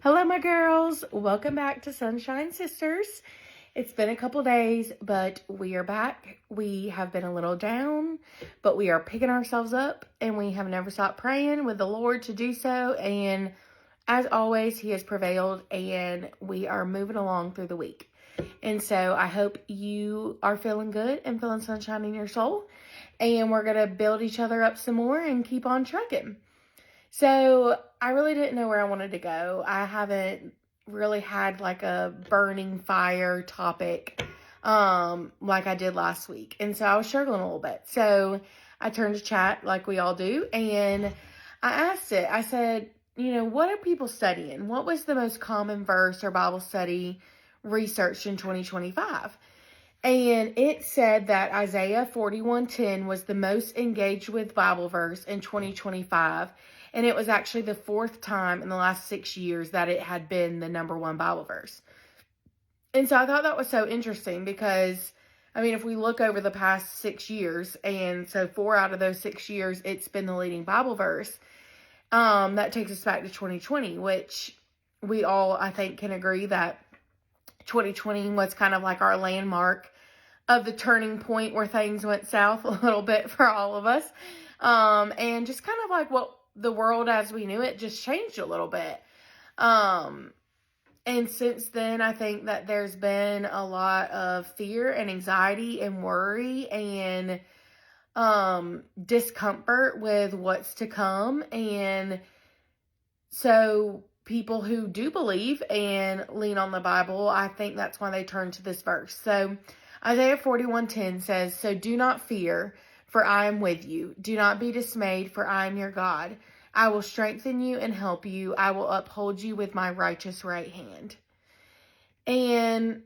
Hello, my girls. Welcome back to Sunshine Sisters. It's been a couple days, but we are back. We have been a little down, but we are picking ourselves up, and we have never stopped praying with the Lord to do so. And as always, He has prevailed, and we are moving along through the week. And so I hope you are feeling good and feeling sunshine in your soul. And we're going to build each other up some more and keep on trucking. So I really didn't know where I wanted to go. I haven't really had like a burning fire topic like I did last week. And so I was struggling a little bit. So I turned to chat like we all do. And I asked it. I said, what are people studying? What was the most common verse or Bible study researched in 2025? And it said that Isaiah 41:10 was the most engaged with Bible verse in 2025. And it was actually the fourth time in the last 6 years that it had been the number one Bible verse. And so I thought that was so interesting because, if we look over the past 6 years, and so 4 out of those 6 years, it's been the leading Bible verse. That takes us back to 2020, which we all, I think, can agree that 2020 was kind of like our landmark of the turning point where things went south a little bit for all of us. And just kind of like what the world as we knew it just changed a little bit. And since then, I think that there's been a lot of fear and anxiety and worry and discomfort with what's to come. And so people who do believe and lean on the Bible, I think that's why they turn to this verse. So Isaiah 41:10 says, "So do not fear, for I am with you. Do not be dismayed, for I am your God. I will strengthen you and help you. I will uphold you with my righteous right hand." And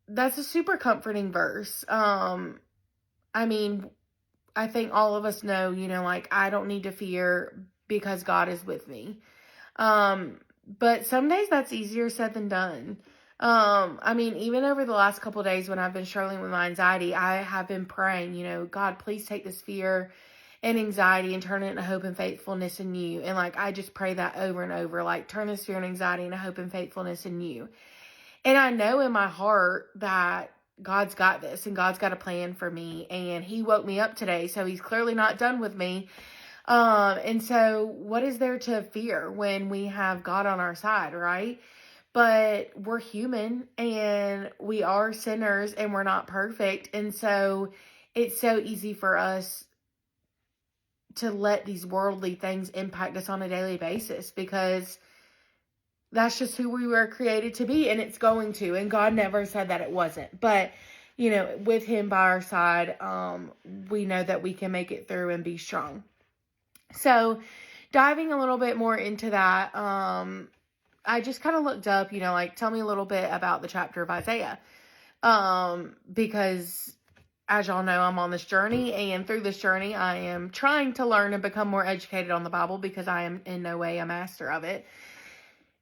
that's a super comforting verse. I think all of us know, I don't need to fear because God is with me. But some days that's easier said than done. Even over the last couple of days when I've been struggling with my anxiety, I have been praying, God, please take this fear and anxiety and turn it into hope and faithfulness in you. And I just pray that over and over, turn this fear and anxiety into hope and faithfulness in you. And I know in my heart that God's got this and God's got a plan for me, and He woke me up today. So He's clearly not done with me. And so what is there to fear when we have God on our side, right? But we're human and we are sinners and we're not perfect. And so it's so easy for us to let these worldly things impact us on a daily basis because that's just who we were created to be, and it's going to. And God never said that it wasn't. But, with Him by our side, we know that we can make it through and be strong. So diving a little bit more into that, I just kind of looked up, tell me a little bit about the chapter of Isaiah. Because as y'all know, I'm on this journey, and through this journey, I am trying to learn and become more educated on the Bible because I am in no way a master of it.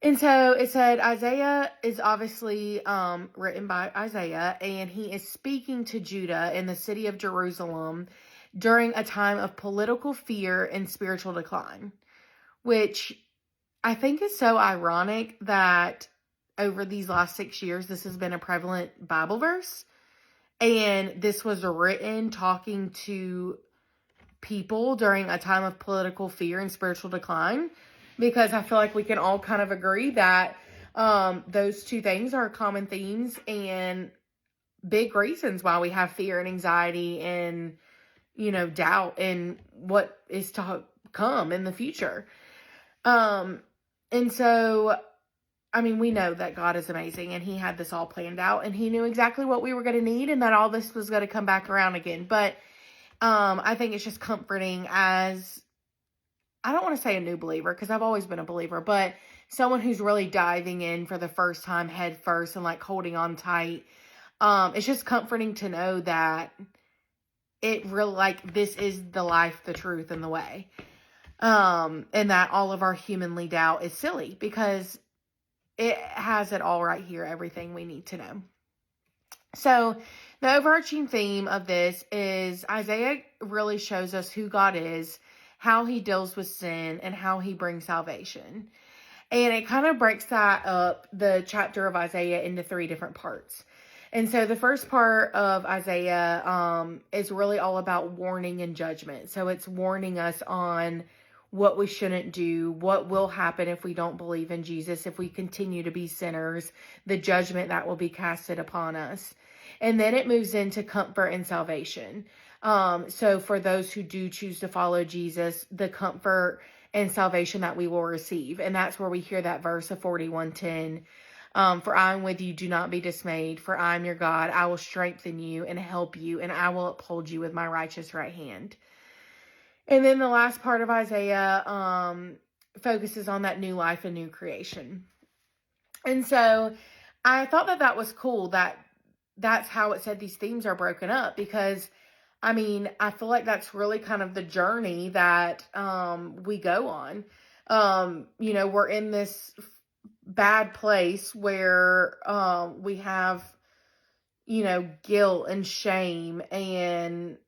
And so it said Isaiah is obviously written by Isaiah, and he is speaking to Judah in the city of Jerusalem during a time of political fear and spiritual decline, which I think is so ironic that over these last 6 years, this has been a prevalent Bible verse. And this was written talking to people during a time of political fear and spiritual decline, because I feel like we can all kind of agree that those two things are common themes and big reasons why we have fear and anxiety and, doubt in what is to come in the future. And so, we know that God is amazing and He had this all planned out and He knew exactly what we were going to need and that all this was going to come back around again. But I think it's just comforting as, I don't want to say a new believer because I've always been a believer, but someone who's really diving in for the first time head first and holding on tight. It's just comforting to know that it really, this is the life, the truth, and the way. And that all of our humanly doubt is silly because it has it all right here, everything we need to know. So the overarching theme of this is Isaiah really shows us who God is, how He deals with sin, and how He brings salvation. And it kind of breaks that up, the chapter of Isaiah, into 3 different parts. And so the first part of Isaiah is really all about warning and judgment. So it's warning us on what we shouldn't do, what will happen if we don't believe in Jesus, if we continue to be sinners, the judgment that will be casted upon us. And then it moves into comfort and salvation. So for those who do choose to follow Jesus, the comfort and salvation that we will receive. And that's where we hear that verse of 41:10. For I am with you, do not be dismayed, for I am your God. I will strengthen you and help you, and I will uphold you with my righteous right hand. And then the last part of Isaiah focuses on that new life and new creation. And so I thought that that was cool, that that's how it said these themes are broken up, because I mean, I feel like that's really kind of the journey that we go on. We're in this bad place where we have, guilt and shame, and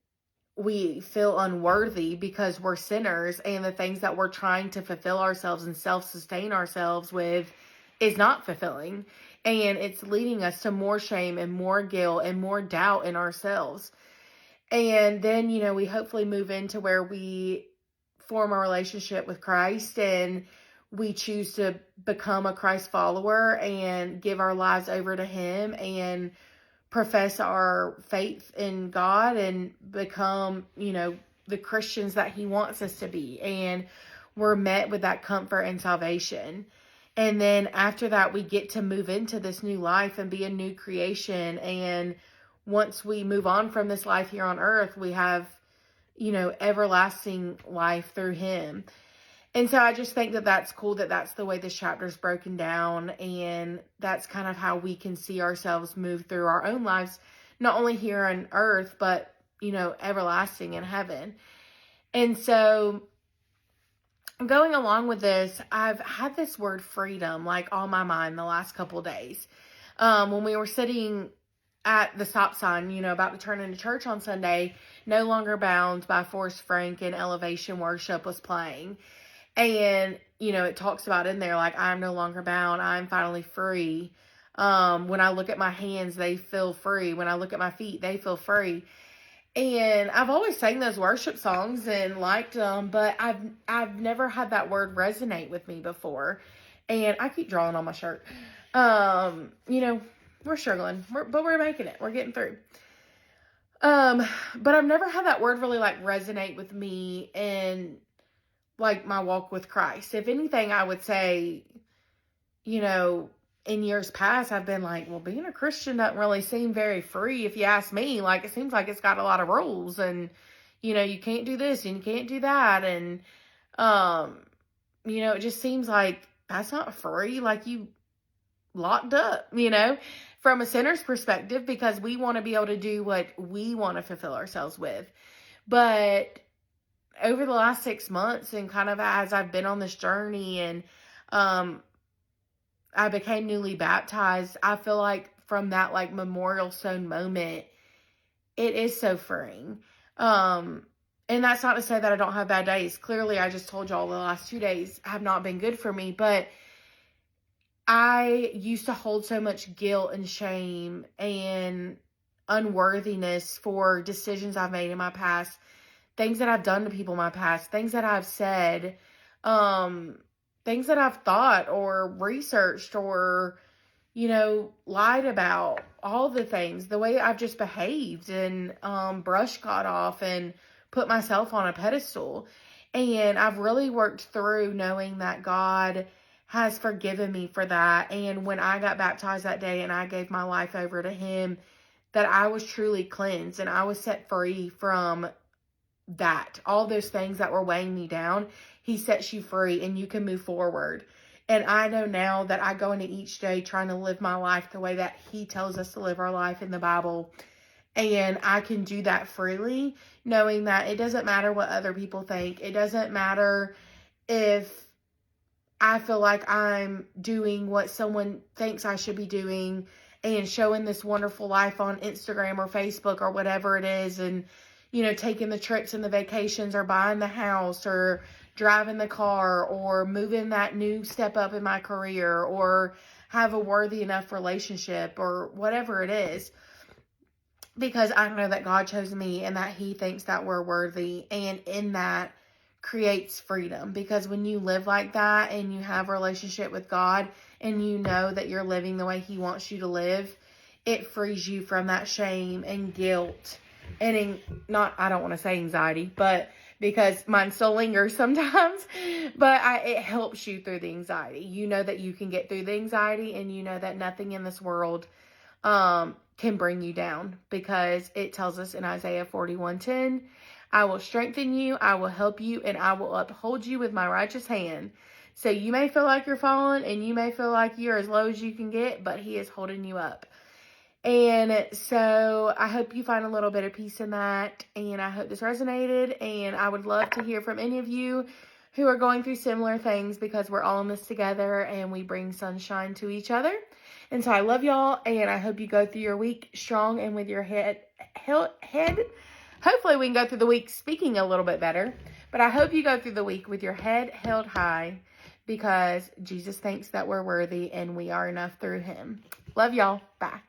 we feel unworthy because we're sinners, and the things that we're trying to fulfill ourselves and self-sustain ourselves with is not fulfilling. And it's leading us to more shame and more guilt and more doubt in ourselves. And then, we hopefully move into where we form a relationship with Christ, and we choose to become a Christ follower and give our lives over to Him and profess our faith in God and become, the Christians that He wants us to be. And we're met with that comfort and salvation. And then after that, we get to move into this new life and be a new creation. And once we move on from this life here on earth, we have, everlasting life through Him. And so I just think that that's cool, that that's the way this chapter is broken down. And that's kind of how we can see ourselves move through our own lives, not only here on earth, but, everlasting in heaven. And so going along with this, I've had this word freedom like on my mind the last couple of days. When we were sitting at the stop sign, about to turn into church on Sunday, No Longer Bound by Forrest Frank and Elevation Worship was playing. And, it talks about in there, like, I'm no longer bound. I'm finally free. When I look at my hands, they feel free. When I look at my feet, they feel free. And I've always sang those worship songs and liked them, but I've never had that word resonate with me before. And I keep drawing on my shirt. We're struggling, but we're making it. We're getting through. But I've never had that word really like resonate with me in like my walk with Christ. If anything, I would say, in years past, I've been like, well, being a Christian doesn't really seem very free. If you ask me, like, it seems like it's got a lot of rules, and, you can't do this and you can't do that. And, it just seems like that's not free. Like, you locked up, from a sinner's perspective, because we want to be able to do what we want to fulfill ourselves with. But over the last 6 months, and kind of as I've been on this journey, and I became newly baptized, I feel like from that like memorial stone moment, it is so freeing. And that's not to say that I don't have bad days. Clearly, I just told y'all the last 2 days have not been good for me, but I used to hold so much guilt and shame and unworthiness for decisions I've made in my past, things that I've done to people in my past, things that I've said, things that I've thought or researched or, lied about, all the things, the way I've just behaved and brush got off and put myself on a pedestal. And I've really worked through knowing that God has forgiven me for that. And when I got baptized that day and I gave my life over to Him, that I was truly cleansed and I was set free from that. All those things that were weighing me down, He sets you free and you can move forward. And I know now that I go into each day trying to live my life the way that He tells us to live our life in the Bible. And I can do that freely, knowing that it doesn't matter what other people think. It doesn't matter if I feel like I'm doing what someone thinks I should be doing and showing this wonderful life on Instagram or Facebook or whatever it is, and, taking the trips and the vacations or buying the house or driving the car or moving that new step up in my career or have a worthy enough relationship or whatever it is. Because I know that God chose me and that He thinks that we're worthy. And in that creates freedom. Because when you live like that and you have a relationship with God and you know that you're living the way He wants you to live, it frees you from that shame and guilt. And I don't want to say anxiety, but because mine still lingers sometimes, but it helps you through the anxiety. You know that you can get through the anxiety, and you know that nothing in this world can bring you down, because it tells us in Isaiah 41:10, I will strengthen you, I will help you, and I will uphold you with my righteous hand. So you may feel like you're falling, and you may feel like you're as low as you can get, but He is holding you up. And so I hope you find a little bit of peace in that, and I hope this resonated, and I would love to hear from any of you who are going through similar things, because we're all in this together and we bring sunshine to each other. And so I love y'all, and I hope you go through your week strong and with your head. Hopefully we can go through the week speaking a little bit better, but I hope you go through the week with your head held high, because Jesus thinks that we're worthy and we are enough through Him. Love y'all. Bye.